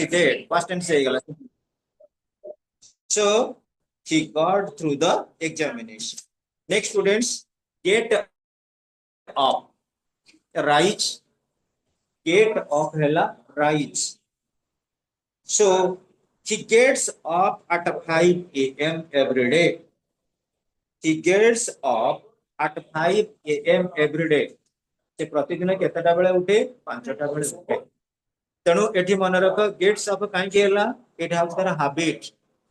did past tense हे गला so he got through the examination. Next students, get up, rise, get up hela rise. So he gets up at 5 a.m. every day. He gets up at 5 a.m. every day. से प्रतिदिन केतटा बेले उठे 5टा बेले उठे तेणु एठी मन रख गेट्स अप काई केला एठी हाउस तार हैबिट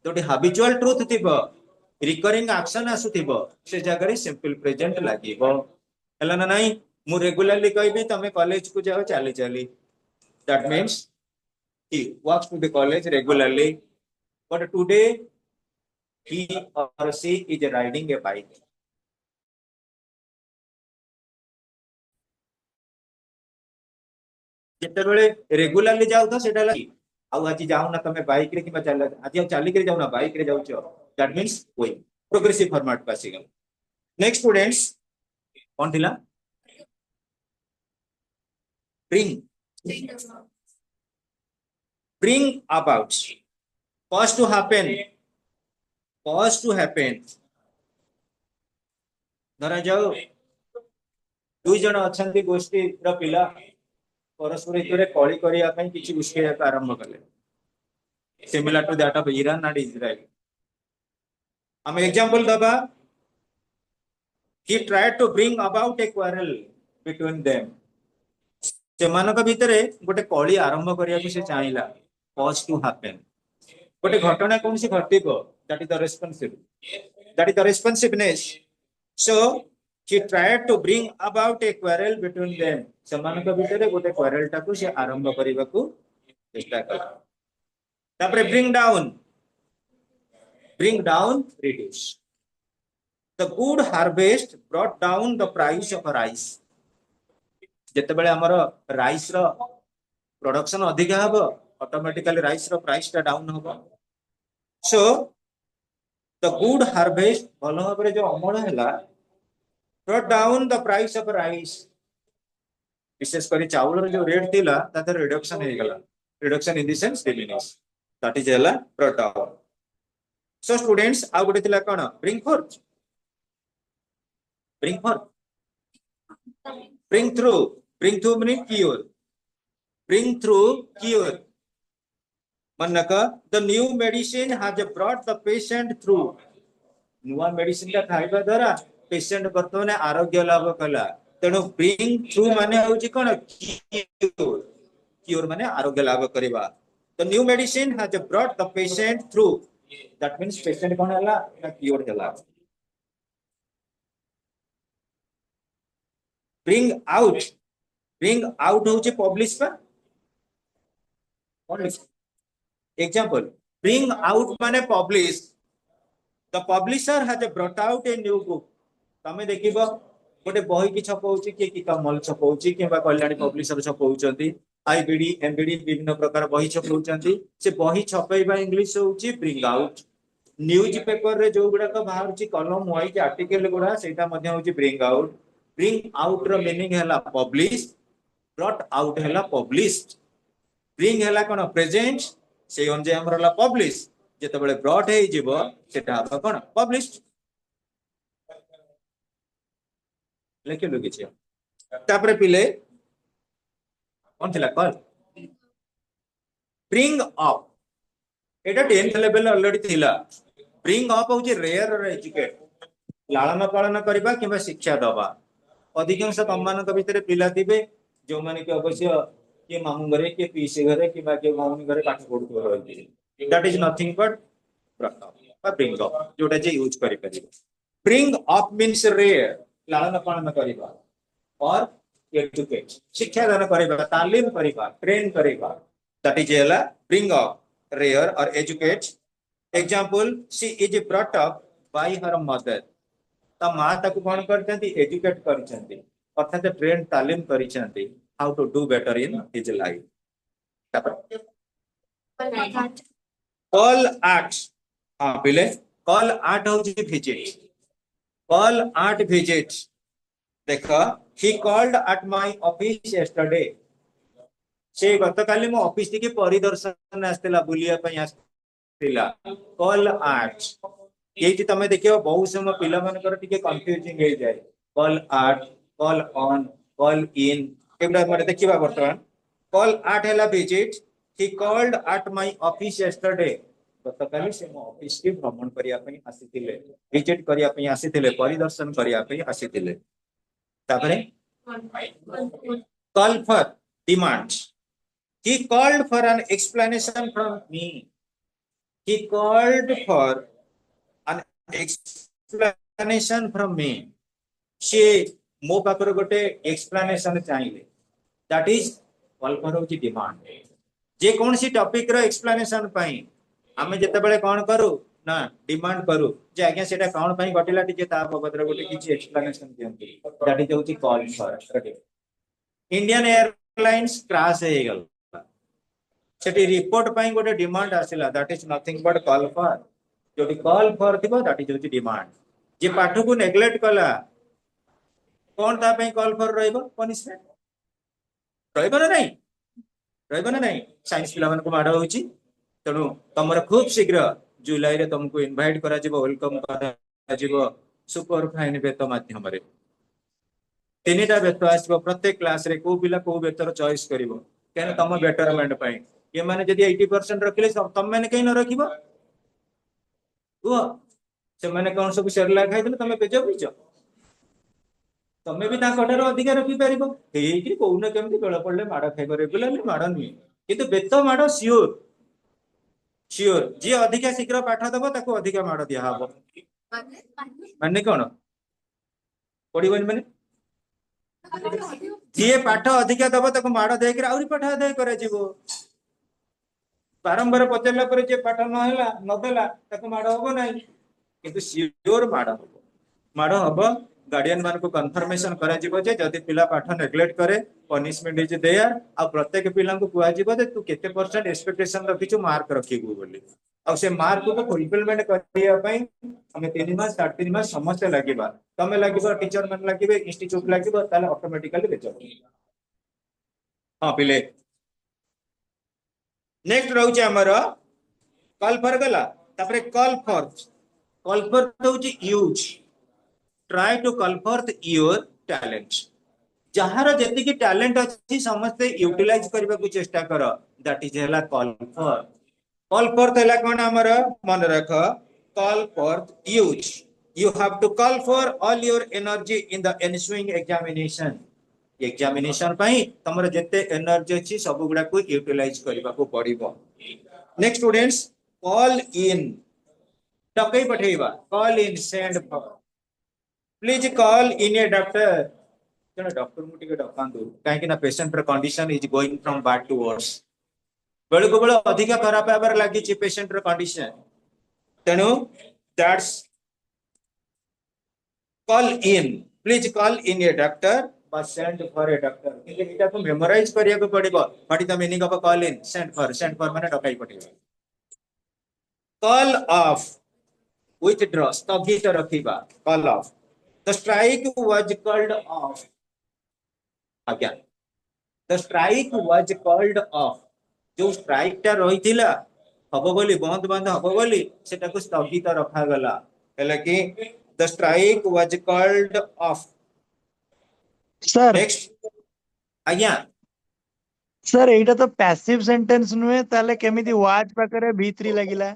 जोटी हैबिचुअल ट्रुथ थिबो रिकरिंग एक्शन आसुथिबो से जगह रे सिंपल प्रेजेंट लागिबो हला ना नाही मु रेगुलरली कहबी तमे कॉलेज को जाओ चाली चाली that means he walks to the college regularly but today he or she is riding a bike. ଯେତେବେଳେ ରେଗୁଲାରଲି ଯାଉଥ ସେଟା ହେଲା ଆଉ ଆଜି ଯାଉନା ତମେ ବାଇକ ରେ କିମ୍ବା ଆଜି ଆଉ ଚାଲିକି ଯାଉନା ବାଇକ ରେ ଯାଉଛ that means going progressive format को आसीगल. नेक्स्ट स्टूडेंट्स कौन थिला bring about cause to happen धरा जाओ दुई जन अछंती गोष्ठी र पिला परस्पर हितरे कळी करिया पई किछि उस्केया आरंभ कले similar to that of Iran and Israel. हम एग्जांपल दबा he tried to bring about a quarrel between them. सेमानक भितरे गोटे कळी आरंभ करिया से चाहिला cause to happen गोटे घटना कोन सी घटिबो that is the responsiveness. So he tried to bring about a quarrel between them. सेमानक भितरे गोटे quarrel टाकू से आरंभ करिबा को चेष्टा कला. तापरे bring down reduce. The good harvest brought down the price of rice. जेते बेले हमर राइस रो प्रोडक्शन अधिक हबो ऑटोमेटिकली राइस रो प्राइस टा डाउन हबो. सो द गुड हार्वेस्ट भलो भाबरे जो अमल हैला brought down the price of rice. विशेष करी चावल रो जो रेट थिला ताते रिडक्शन हे गला reduction in the sense diminish that is हैला brought down. सो स्टूडेंट्स आ गुटे थिला कोन bring forth bring through meaning cure मनका the new medicine has brought the patient through. नुवा मेडिसिन का खाइबा द्वारा पेशेंट वर्तमान आरोग्य लाभ कला तेणु bring through माने होची कोन cure माने आरोग्य लाभ करिबा. the new medicine has brought the patient through that means patient कोन हला ना cure हला. bring out होची पब्लिश पर example bring out माने publish. the publisher has brought out a new book. तमे देखिबो गोटे बही की छपौची कि कमल छपौची किबा कल्याणी पब्लिशर छपौचंती आईबीडी एमबीडी विभिन्न प्रकार बही छपौचंती से बही छपैबा इंग्लिश होची bring out. न्यूज पेपर रे जो गुडा का बाहरची कलम वाइज आर्टिकल गुडा सेटा मध्ये होची bring out. bring out रो मीनिंग हैला publish brought out हैला published. bring हैला कोन प्रेजेंट से अनुजे हमर ला पब्लिश जेते बेले ब्रॉट हे जिवो सेटा आप कोन पब्लिश्ड लेके लोगे छै. तापरे पिले कोन थिला कॉल bring up एटा 10th लेवल ऑलरेडी थिला. bring up होची रेयर और एजुकेट लालन पालन करबा किबा शिक्षा दबा. अधिकांश तममान भितर पिला थिबे जो माने कि अवश्य के मामू घरे के पीसी घरे कि के मामू घरे पाठ पढुतो रहथि. That is nothing but bring up जोटा जे यूज करि परिबो. bring up मींस रेयर लालन पालन करबा और एजुकेट शिक्षा दान करबा तालीम करबा ट्रेन करबा दैट इज एला bring up रेयर और educate. Example she is brought up by her mother. ता मां ताकू कोन करचंती एजुकेट करचंती अर्थात ट्रेन तालीम करचंती how to do better in his life. call at पहले call at हो visit. call at visit देखा he called at my office yesterday. से गतकाली मो ऑफिस टिके परिदर्शन आस्तिला बुलिया पई आस्तिला कॉल आर्ट एठी तमे देखियो बहुत समय पिला मानकर टिके कंफ्यूजिंग हे जाय call at call on call in एबडा माने देखिबा वर्तमान कॉल आर्ट हैला visit he called at my office yesterday गतकाली से मो ऑफिस के भ्रमण करिया पई आसीतिले विजिट करिया पई आसीतिले परिदर्शन करिया पई आसीतिले तापरे call for demands he called for an explanation from me he called for an explanation from me से मो पाकर गोटे एक्सप्लेनेशन चाहिए दैट इज कॉल फॉर होची डिमांड जे कौन सी टॉपिक रो एक्सप्लेनेशन पई हमें जते बेले कोन करू ना डिमांड करू जे आज्ञा सेटा कोन पई घटिला टिके ता बदर गोटे किछि एक्सप्लेनेशन दियंती दैट इज होची call for Indian airlines crash हे गेल सेठी रिपोर्ट पई गोटे डिमांड आसिला that is nothing but call for जोटी कॉल फॉर थिबो दैट इज होची डिमांड जे पाठ को नेग्लेक्ट कला कौन ता पई कॉल फॉर रहइबो पनिशमेंट रहइबो ना नहीं साइंस पिला मन को माड होची तणु तमर खूब शीघ्र जुलाई रे तुमको इनवाइट करा जिवो वेलकम करा जिवो सुपर फाइन बेत माध्यम रे तीनटा बेत आसीबो प्रत्येक क्लास रे को पिला को बेतर चॉइस करिवो केन तम बेटरमेंट पई ये माने जदी 80% रखिले तम माने कहीं न रखिबो ओ से माने कोन सब शेरला खाइदले तमे पेज बुझो तमे भी ता कटर अधिक रखि परिबो हेई कि कोउना केमति बेळ पडले माडा खाइ करे रेगुलरली माडा नुई किंतु बेत माडा श्योर जे अधिक शीघ्र पाठ दबो ताको अधिक माड दिया हबो माने कोन पडिबनि माने जे पाठ अधिक दबो ताको माड देकर आउरी पाठ अध्यय करे जिवो बारंबार पचरला पर जे पाठ न होला न देला ताको माड हबो नै किंतु श्योर माड हबो गार्डियन मान को कंफर्मेशन करा जिवो जे जदि पिला पाठ नेग्लेक्ट करे पनिशमेंट इज देयर आ प्रत्येक पिला को कुआ जिवो जे तू केते परसेंट एक्सपेक्टेशन रखिछु मार्क रखिबो बोली आ से मार्क को फुलफिलमेंट करिया पई हमें 3 मास 3 मास समस्त लागिबा तमे लागिबो टीचर मन लागिबे इंस्टीट्यूट लागिबो ताले ऑटोमेटिकली बेचो हां पिले नेक्स्ट रहउचे हमर कॉल फॉर गला तापरे कॉल फॉर होची use try to call for your talent जहार जेति की टैलेंट अछि समस्त यूटिलाइज करबा को चेष्टा करो दैट इज हला कॉल फॉर तला कोन हमर मन रख call for use you have to call for all your energy in the ensuing examination पई तमर जते एनर्जी अछि सब गुडा को यूटिलाइज करबा को पड़िबो नेक्स्ट स्टूडेंट्स कॉल इन डकई पठेबा call in send for please call in a doctor जने डॉक्टर मुटी के डकांदु काहे कि ना पेशेंट र condition is going from bad to worse बेल को बेल अधिक खराब आबर लागि छि पेशेंट र कंडीशन तेनु that's call in please call in a doctor बस सेंड फॉर ए डॉक्टर एटा को मेमोराइज करिया को पड़िबो what is the meaning of call in send for माने डकाई पठेबा कॉल ऑफ विथड्रॉ स्थगित रखिबा call off the strike was called off आज्ञा the strike was called off जो स्ट्राइक टा रहिथिला हबो बोली बंद हबो बोली सेटा को स्थगित रखा गला हेला कि the strike was called of sir next आज्ञा सर एटा तो पैसिव सेंटेंस नुए ताले केमिति वाज पाकरे भीतरी लागिला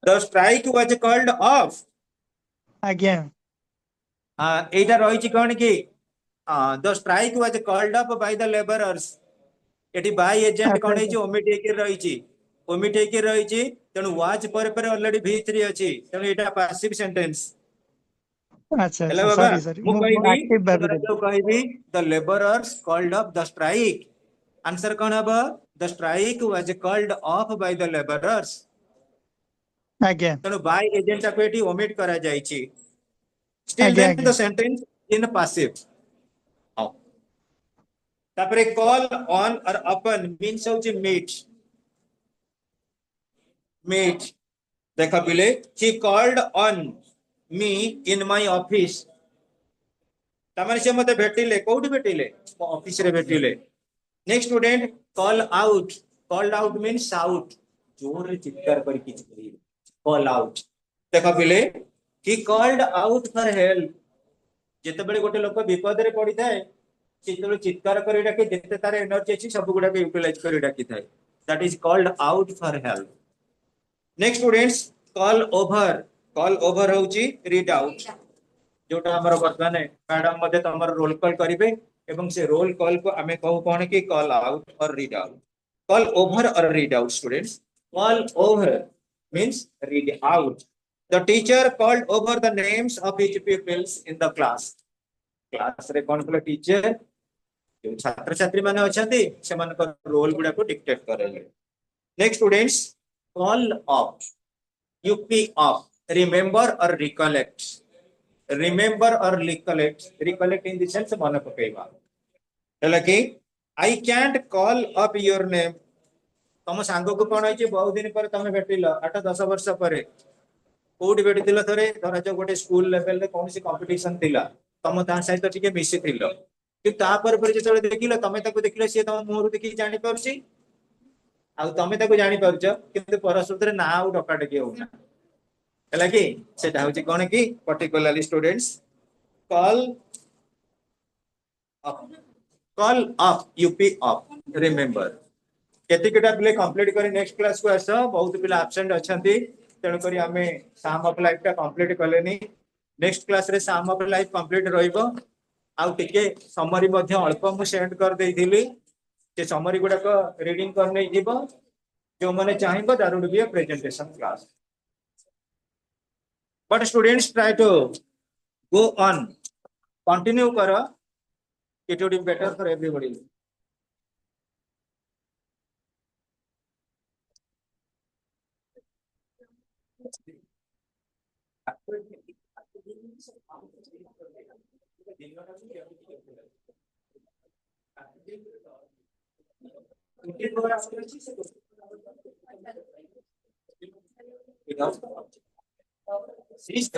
the strike was called off आज्ञा एटा रही छि कोन कि the strike was called off by the labourers एटी बाय एजेंट कोन हे छि ओमिट हेके रही छि तनु वाज पर ऑलरेडी भीतरी अछि तनु एटा पैसिव सेंटेंस अच्छा हेलो अच्छा बाबा सॉरी सॉरी मु कहबी एक्टिव तोरा भाबी जो कहबी the labourers called off the strike answer कोन हबो the strike was called off by the labourers आज्ञा तनु बाय एजेंट को एटी ओमिट करा जाई छि स्टिल आज्ञा then the sentence in passive हां तापरे कॉल ऑन और अपन मींस होची मीट देखा पिले he called on me in my office तमन से मते भेटिले कोठी भेटिले ऑफिस रे भेटिले next student call out. Called out means shout. जोर रे चित्कार कर किछ कही. Call out. देखो पिले he called out for help. जेतेबेले गोटे लोक विपद रे पड़ी थाए सेतेबेले चित्कार करी डाके जेते तार एनर्जी अछि सब गुडा के यूटिलाइज करी डाकी थाए. That is called out for help. Next students call over. Call over होउची रीड आउट. जोटा हमर वर्तमान मैडम मध्ये तमर रोल कॉल करिवे एवं से रोल कॉल को आमे कहू कोन कि कॉल आउट और रीड आउट. कॉल ओवर और read out students. Call over means read out. The teacher called over the names of each pupils in the class. Class रे कोन को टीचर जो छात्र छात्री माने अछंती सेमान को रोल गुडा को डिक्टेट करेले. Next students call of. UP of. Remember और recollect. Remember और recollect. Recollect in the sense मन पकेबा. हेला कि I can't call up your name. तम सांग को कोन होई बहुत दिन पर तमे भेटिलो 8-10 वर्ष पर कोड भेटिलो थरे धरा जो गोटे स्कूल लेवल रे कोनसी कंपटीशन थिला तम ता सहित टिके मिसी थिलो कि ता पर जेतले देखिलो तमे ताको देखिलो से तम मुहरु देखि जानि परछि आ तमे ताको जानि परछ किंतु परसुतरे ना आउ डका डकी होना. हेला कि सेटा होची कोन कि particularly students call up. Call up U P up. Remember केतिकटा पिले कंप्लीट करी नेक्स्ट क्लास को आस. बहुत पिला एब्सेंट अछंती तेणु करी आमे साम ऑफ लाइफ टा कंप्लीट कलेनी. नेक्स्ट क्लास रे साम ऑफ लाइफ कंप्लीट रहइबो. आउ टिके समरी मध्ये अल्प मु सेंड कर देइथिली से समरी गुडा को रीडिंग कर नै जीवो. जो माने चाहिबो that would be a presentation class. But students try to go on. Continue करो. It would be better for everybody. Sim,